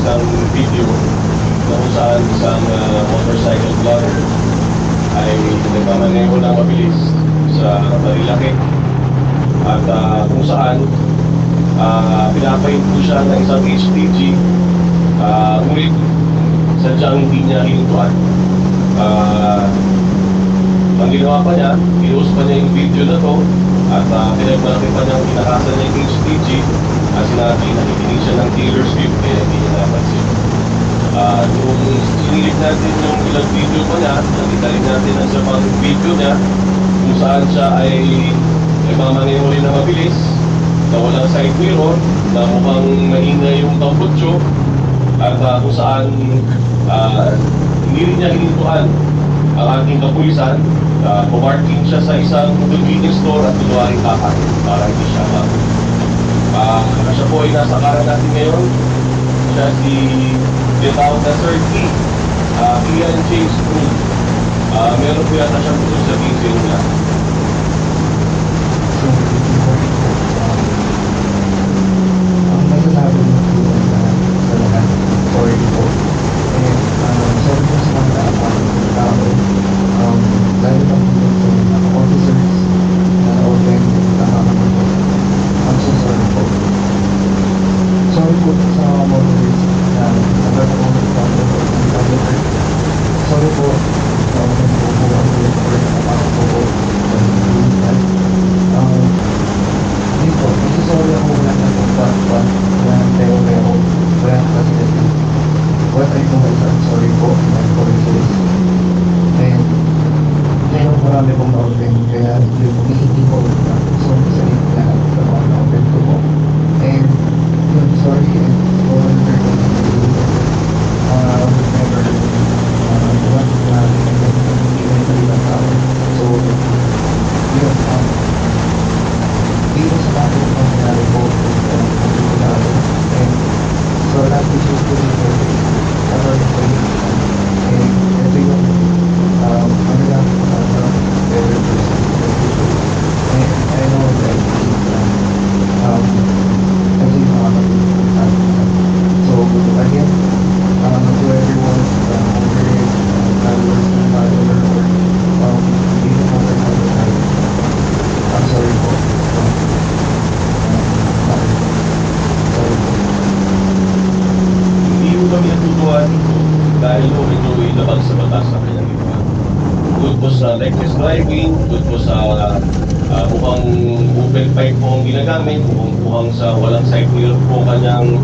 isang video na kung saan isang motorcycle vlogger ay nagmamaneho ng mabilis sa Marilaki at kung saan pinapain po siya ng isang HTG, ngunit sadyang hindi niya hinintuan. Ang ginawa pa niya, i-host pa niya yung video na to at pinagmalaki pa niya ang kinakasan niya yung HTG. Sinabi, nakikinig siya ng Taylor Swift kaya hindi niya napansin. Nung sinilip natin yung ilang video pa niya, nakita rin natin ang sa pang video niya kung saan siya ay nagmamaneho rin na mabilis, na walang side mirror, na mukhang maingay yung tambutso, at kung saan hindi rin niya hinintuan ang ating kapulisan. Pumarking siya sa isang convenience store at pinuwaring kakain para hindi siya siya po ay nasa karan natin ngayon. Siya si tinatawag na Sir T. Ian James Poole. Meron po yata siyang gusto sabihin sa inyo na. So, ang masasabi mo po sa lahat, sorry po. And sorry po sa mga tao, lalo na po sa mga officers na open nakakamin po. I'm so sorry po. Sorry po sa mga motorists na nagkakaroon sa mga sorry po sa mga bubuhan ulit or nakakapo po hindi po, sorry ako wala na po wala ng pero wala na kasi what I know is I'm sorry po and I'm sorry for this and kaya marami pong na-open kaya hindi po so sa inyo lahat sa mga na-open ko po and yun, sorry and for the never want na eventually ng tao so yun dito sa mga nangyari po and so last video ko dito about the and ito yung ano lang better person and I know that ito yung mga kapitán so again to everyone over here followers ng follower or hindi mo motorcycle I'm sorry po Hindi mo kami natutuwa dito dahil ito ay labag sa batas sa kanyang ginawa. Bukod po sa reckless driving, bukod po sa mukhang open pipe po ang ginagamit, mukhang sa walang side mirror po kanyang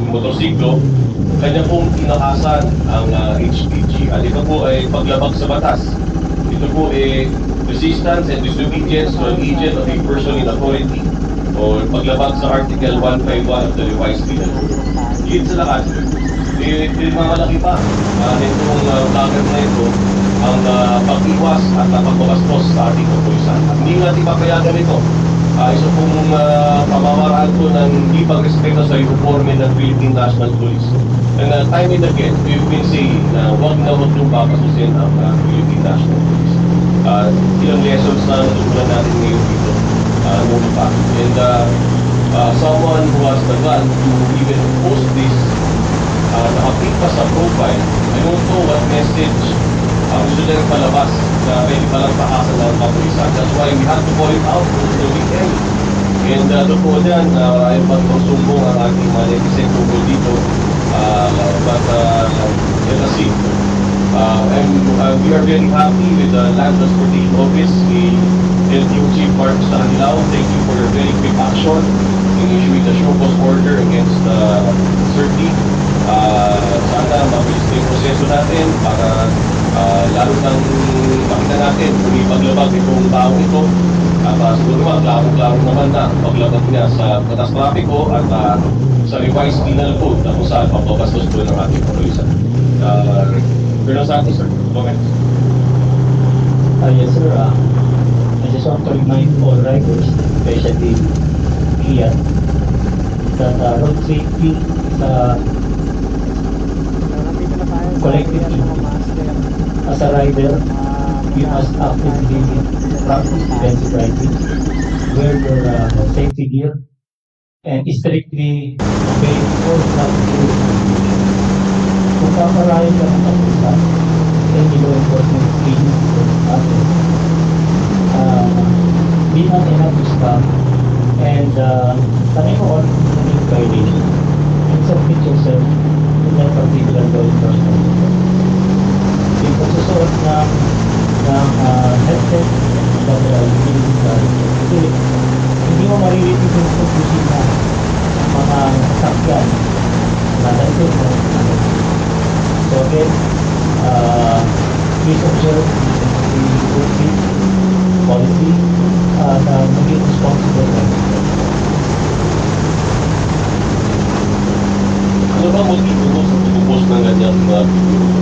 motorsiklo, kanya pong tinakasan ang HPG. At ito po ay paglabag sa batas. Ito po ay resistance and disobedience to an agent of a person in authority o paglabag sa Article 151 of the Revised Penal Code. Higit sa lahat, pinagmamalaki pa nitong vlogger na ito ang pag-iwas at pagbabastos sa ating kapulisan. At hindi natin papayagan ito. Isa pong pamamaraan po ng hindi pagrespeto sa uniforme ng Philippine National Police. And time and again, we've been saying na huwag nung papasusin ang Philippine National Police. Ilang lessons na natutunan natin ngayon dito noon pa. And someone who has the gun to even post this, nakapit pa sa profile, I don't know what message gusto niya palabas na pwede palang pakasan ng kapulisan. That's why we have to call it out over the weekend. And totoo dyan, ayaw pa itong sumbong ang ating mga netizen tungkol dito. But let us see. And we are very happy with the Land Transportation Office, the LTO Chief Mark Sanilao. Thank you for your very quick action in issuing the show cause order against Sir T. Sana mabilis na yung proseso natin para lalo nang makita natin kung ipaglabag itong taong ito. At siguro naman, klaro-klaro naman na paglabag niya sa batas trapiko at sa revised penal code na kung saan pagpapastos po ng ating kapulisan. Colonel Santos, sir. Comments? Yes, sir. I just want to remind all riders, especially Ian, that road safety is a collective duty. As a rider, you must actively practice defensive riding, wear your safety gear, and strictly obey all traffic rules. Kung paparayan ka ng kapulisan, any law enforcement agency natin, be not enough to stop and tanay mo on yung violation and submit yourself to that particular law enforcement. Yung pagsusuot ng headset ng utility card, kasi hindi mo maririnig yung pagsusin na mga sasakyan na dahil mo. So again, please observe the working policy na maging responsible driver. Ano ba motibo mo sa pag-post ng ganyang mga video?